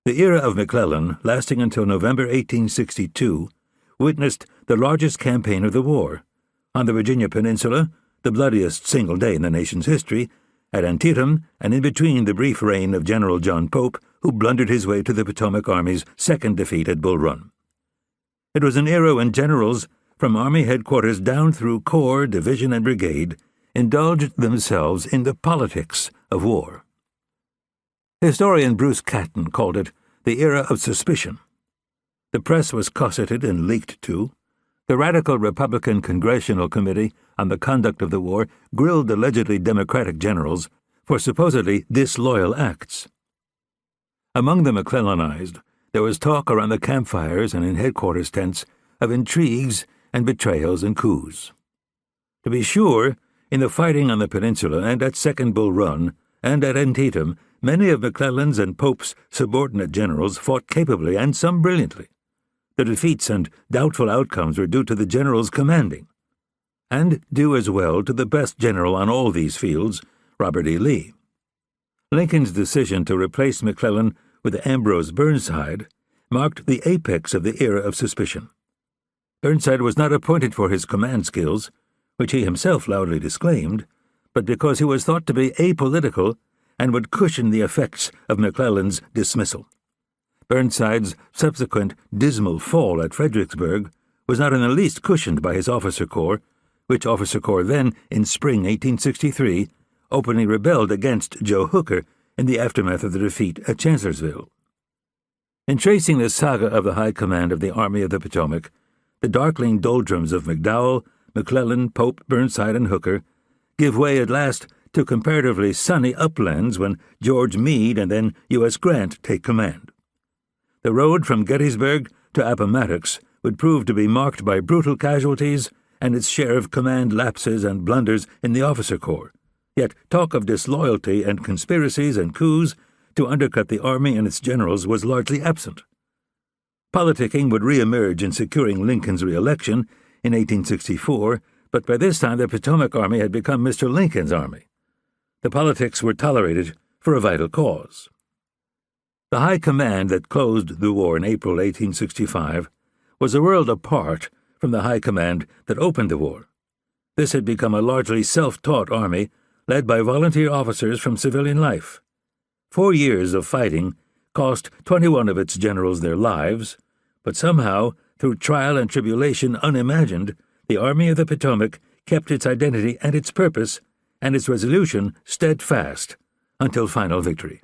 The era of McClellan, lasting until November 1862, witnessed the largest campaign of the war. On the Virginia Peninsula, the bloodiest single day in the nation's history, at Antietam, and in between the brief reign of General John Pope, who blundered his way to the Potomac Army's second defeat at Bull Run. It was an era when generals, from Army headquarters down through corps, division, and brigade, indulged themselves in the politics of war. Historian Bruce Catton called it the era of suspicion. The press was cosseted and leaked to. The radical Republican Congressional Committee on the Conduct of the War grilled allegedly Democratic generals for supposedly disloyal acts. Among the McClellanized, there was talk around the campfires and in headquarters tents of intrigues and betrayals and coups. To be sure, in the fighting on the peninsula and at Second Bull Run and at Antietam, many of McClellan's and Pope's subordinate generals fought capably and some brilliantly. The defeats and doubtful outcomes were due to the generals commanding, and due as well to the best general on all these fields, Robert E. Lee. Lincoln's decision to replace McClellan with Ambrose Burnside marked the apex of the era of suspicion. Burnside was not appointed for his command skills, which he himself loudly disclaimed, but because he was thought to be apolitical and would cushion the effects of McClellan's dismissal. Burnside's subsequent dismal fall at Fredericksburg was not in the least cushioned by his officer corps, which officer corps then, in spring 1863, openly rebelled against Joe Hooker in the aftermath of the defeat at Chancellorsville. In tracing the saga of the high command of the Army of the Potomac, the darkling doldrums of McDowell, McClellan, Pope, Burnside, and Hooker give way at last to comparatively sunny uplands when George Meade and then U.S. Grant take command. The road from Gettysburg to Appomattox would prove to be marked by brutal casualties and its share of command lapses and blunders in the officer corps. Yet talk of disloyalty and conspiracies and coups to undercut the Army and its generals was largely absent. Politicking would reemerge in securing Lincoln's re-election in 1864, but by this time the Potomac Army had become Mr. Lincoln's army. The politics were tolerated for a vital cause. The high command that closed the war in April 1865 was a world apart from the high command that opened the war. This had become a largely self-taught army led by volunteer officers from civilian life. 4 years of fighting cost 21 of its generals their lives, but somehow, through trial and tribulation unimagined, the Army of the Potomac kept its identity and its purpose and its resolution steadfast until final victory.